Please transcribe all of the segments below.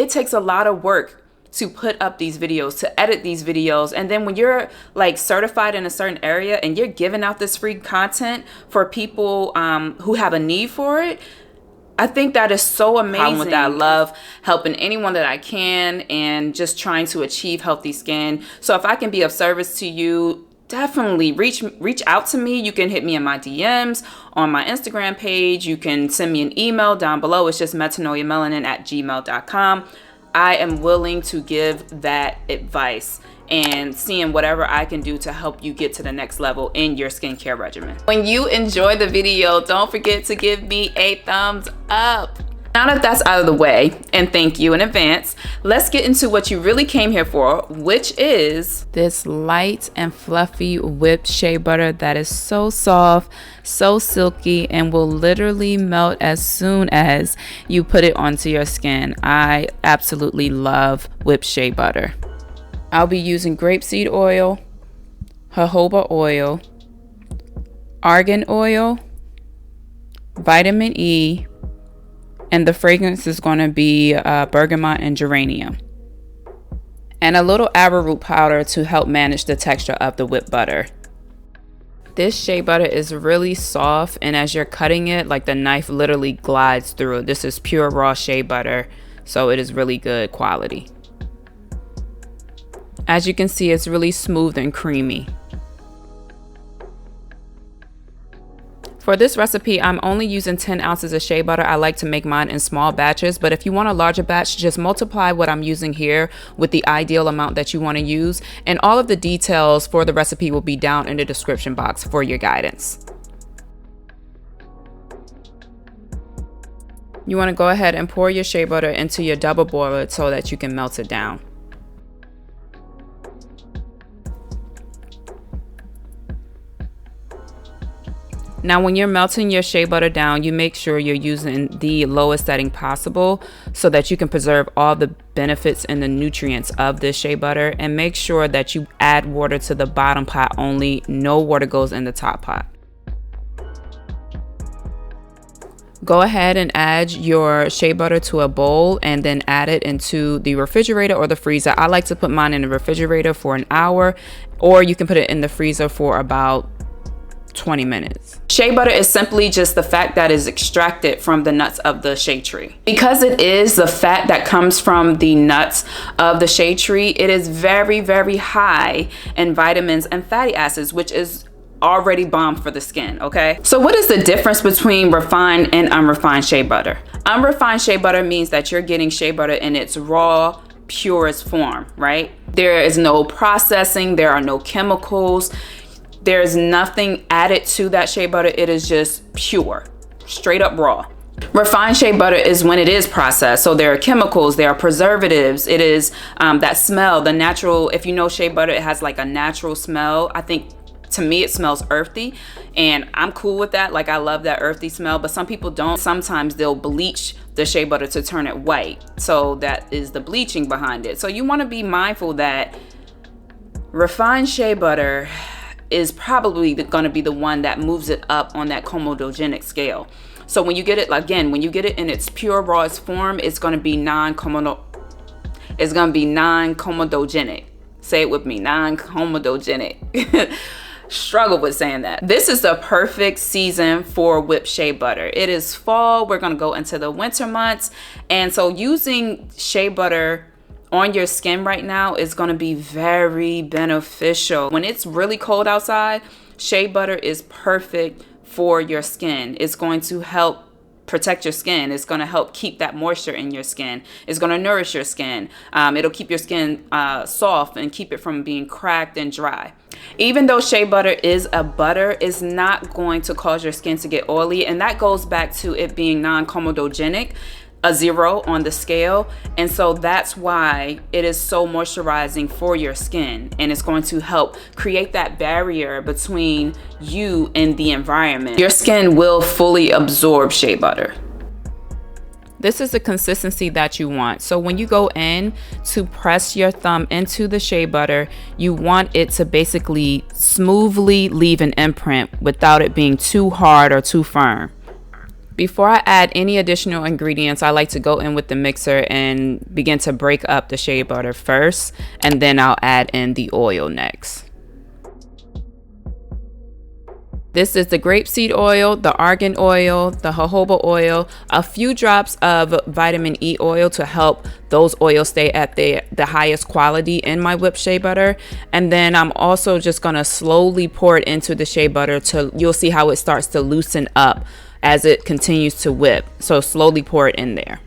it takes a lot of work to put up these videos, to edit these videos. And then when you're like certified in a certain area and you're giving out this free content for people who have a need for it, I think that is so amazing. With that, I love helping anyone that I can and just trying to achieve healthy skin. So if I can be of service to you, definitely reach out to me. You can hit me in my DMs on my Instagram page. You can send me an email down below. It's just metanoiamelanin@gmail.com. I am willing to give that advice and seeing whatever I can do to help you get to the next level in your skincare regimen. When you enjoy the video, don't forget to give me a thumbs up. Now that that's out of the way, and thank you in advance, let's get into what you really came here for, which is this light and fluffy whipped shea butter that is so soft, so silky, and will literally melt as soon as you put it onto your skin. I absolutely love whipped shea butter. I'll be using grapeseed oil, jojoba oil, argan oil, vitamin E, and the fragrance is going to be bergamot and geranium. And a little arrowroot powder to help manage the texture of the whipped butter. This shea butter is really soft, and as you're cutting it, like the knife literally glides through it. This is pure raw shea butter, so it is really good quality. As you can see, it's really smooth and creamy. For this recipe, I'm only using 10 ounces of shea butter. I like to make mine in small batches, but if you want a larger batch, just multiply what I'm using here with the ideal amount that you want to use. And all of the details for the recipe will be down in the description box for your guidance. You want to go ahead and pour your shea butter into your double boiler so that you can melt it down. Now, when you're melting your shea butter down, you make sure you're using the lowest setting possible so that you can preserve all the benefits and the nutrients of this shea butter, and make sure that you add water to the bottom pot only. No water goes in the top pot. Go ahead and add your shea butter to a bowl and then add it into the refrigerator or the freezer. I like to put mine in the refrigerator for an hour, or you can put it in the freezer for about 20 minutes. Shea butter is simply just the fat that is extracted from the nuts of the shea tree. Because it is the fat that comes from the nuts of the shea tree, it is very, very high in vitamins and fatty acids, which is already bomb for the skin. Okay, so what is the difference between refined and unrefined shea butter? Unrefined shea butter means that you're getting shea butter in its raw, purest form, right? There is no processing, there are no chemicals. There's nothing added to that shea butter. It is just pure, straight up raw. Refined shea butter is when it is processed. So there are chemicals, there are preservatives. It is that smell, the natural, if you know shea butter, it has like a natural smell. I think to me, it smells earthy, and I'm cool with that. Like, I love that earthy smell, but some people don't. Sometimes they'll bleach the shea butter to turn it white. So that is the bleaching behind it. So you want to be mindful that refined shea butter is probably going to be the one that moves it up on that comedogenic scale. So when you get it, again, when you get it in its pure rawest form, it's going to be non-comedogenic. Say it with me, non-comedogenic. Struggle with saying that. This is the perfect season for whipped shea butter. It is fall. We're going to go into the winter months. And so using shea butter on your skin right now is going to be very beneficial. When it's really cold outside, shea butter is perfect for your skin. It's going to help protect your skin. It's going to help keep that moisture in your skin. It's going to nourish your skin. It'll keep your skin soft and keep it from being cracked and dry. Even though shea butter is a butter, it's not going to cause your skin to get oily, and that goes back to it being non-comedogenic, a 0 on the scale. And so that's why it is so moisturizing for your skin, and it's going to help create that barrier between you and the environment. Your skin will fully absorb shea butter. This is the consistency that you want. So when you go in to press your thumb into the shea butter, you want it to basically smoothly leave an imprint without it being too hard or too firm. Before I add any additional ingredients, I like to go in with the mixer and begin to break up the shea butter first, and then I'll add in the oil next. This is the grapeseed oil, the argan oil, the jojoba oil, a few drops of vitamin E oil to help those oils stay at the highest quality in my whipped shea butter. And then I'm also just gonna slowly pour it into the shea butter till you'll see how it starts to loosen up as it continues to whip. So slowly pour it in there.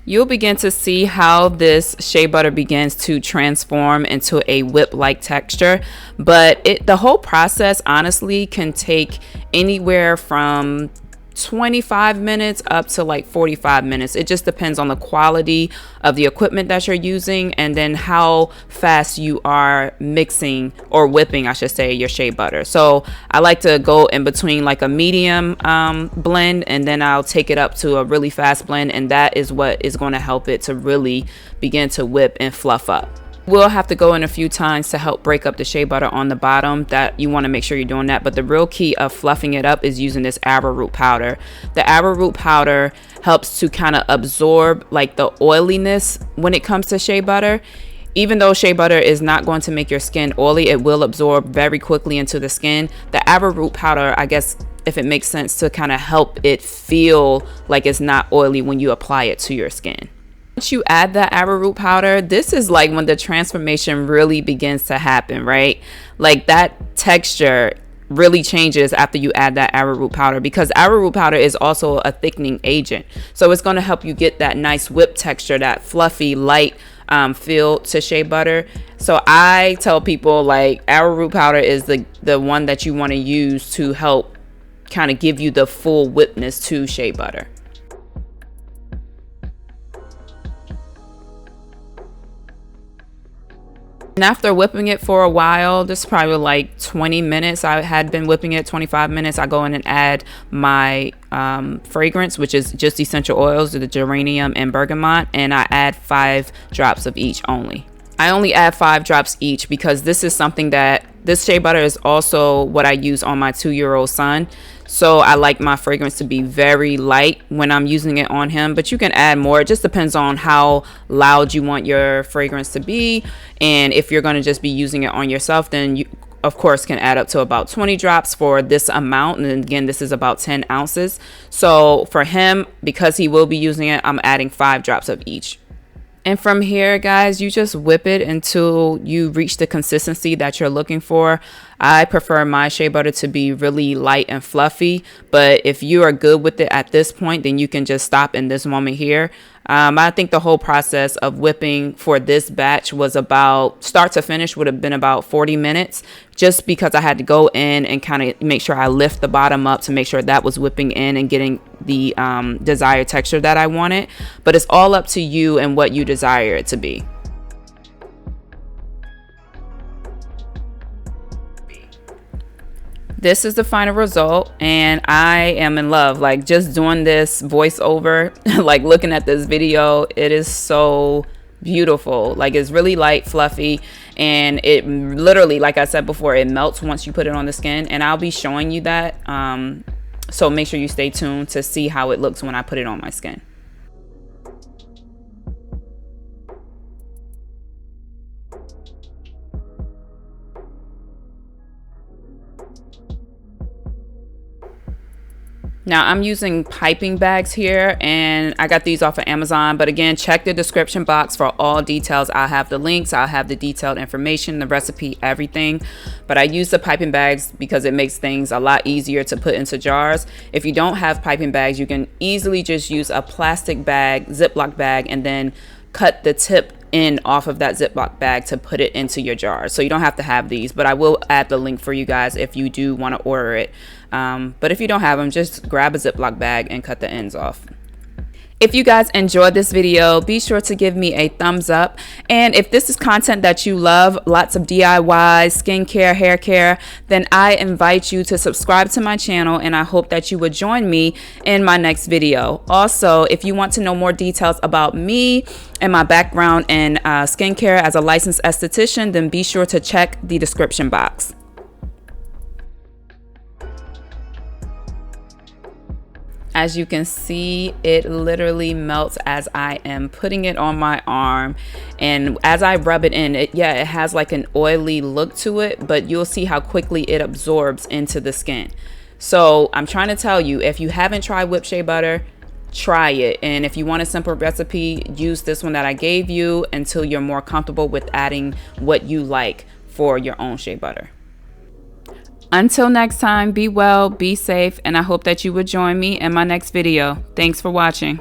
You'll begin to see how this shea butter begins to transform into a whip-like texture, but the whole process honestly can take anywhere from 25 minutes up to like 45 minutes. It just depends on the quality of the equipment that you're using and then how fast you are mixing or whipping, I should say, your shea butter. So I like to go in between like a medium blend, and then I'll take it up to a really fast blend, and that is what is going to help it to really begin to whip and fluff up. We'll have to go in a few times to help break up the shea butter on the bottom. That you want to make sure you're doing that. But the real key of fluffing it up is using this arrowroot powder. The arrowroot powder helps to kind of absorb like the oiliness when it comes to shea butter. Even though shea butter is not going to make your skin oily, it will absorb very quickly into the skin. The arrowroot powder, I guess, if it makes sense, to kind of help it feel like it's not oily when you apply it to your skin. Once you add the arrowroot powder, this is like when the transformation really begins to happen, right? Like that texture really changes after you add that arrowroot powder, because arrowroot powder is also a thickening agent. So it's going to help you get that nice whip texture, that fluffy, light feel to shea butter. So I tell people like arrowroot powder is the one that you want to use to help kind of give you the full whipness to shea butter. And after whipping it for a while, this is probably like 20 minutes. I had been whipping it 25 minutes. I go in and add my fragrance, which is just essential oils, the geranium and bergamot, and I add 5 drops of each only. I only add 5 drops each because this is something that this shea butter is also what I use on my 2-year-old son. So I like my fragrance to be very light when I'm using it on him, but you can add more. It just depends on how loud you want your fragrance to be. And if you're going to just be using it on yourself, then you of course can add up to about 20 drops for this amount. And again, this is about 10 ounces. So for him, because he will be using it, I'm adding 5 drops of each. And from here, guys, you just whip it until you reach the consistency that you're looking for. I prefer my shea butter to be really light and fluffy, but if you are good with it at this point, then you can just stop in this moment here. I think the whole process of whipping for this batch was about start to finish would have been about 40 minutes, just because I had to go in and kind of make sure I lift the bottom up to make sure that was whipping in and getting the desired texture that I wanted. But it's all up to you and what you desire it to be. This is the final result, and I am in love. Like, just doing this voiceover, like looking at this video, it is so beautiful. Like, it's really light, fluffy, and it literally, like I said before, it melts once you put it on the skin, and I'll be showing you that. So make sure you stay tuned to see how it looks when I put it on my skin. Now I'm using piping bags here, and I got these off of Amazon, but again, check the description box for all details. I'll have the links, I'll have the detailed information, the recipe, everything. But I use the piping bags because it makes things a lot easier to put into jars. If you don't have piping bags, you can easily just use a plastic bag, Ziploc bag, and then cut the tip in off of that Ziploc bag to put it into your jar. So you don't have to have these, but I will add the link for you guys if you do want to order it. But if you don't have them, just grab a Ziploc bag and cut the ends off. If you guys enjoyed this video, be sure to give me a thumbs up. And if this is content that you love, lots of DIY, skincare, hair care, then I invite you to subscribe to my channel, and I hope that you would join me in my next video. Also, if you want to know more details about me and my background in skincare as a licensed esthetician, then be sure to check the description box. As you can see, it literally melts as I am putting it on my arm. And as I rub it in, it has like an oily look to it, but you'll see how quickly it absorbs into the skin. So I'm trying to tell you, if you haven't tried whipped shea butter, try it. And if you want a simple recipe, use this one that I gave you until you're more comfortable with adding what you like for your own shea butter. Until next time, be well, be safe, and I hope that you would join me in my next video. Thanks for watching.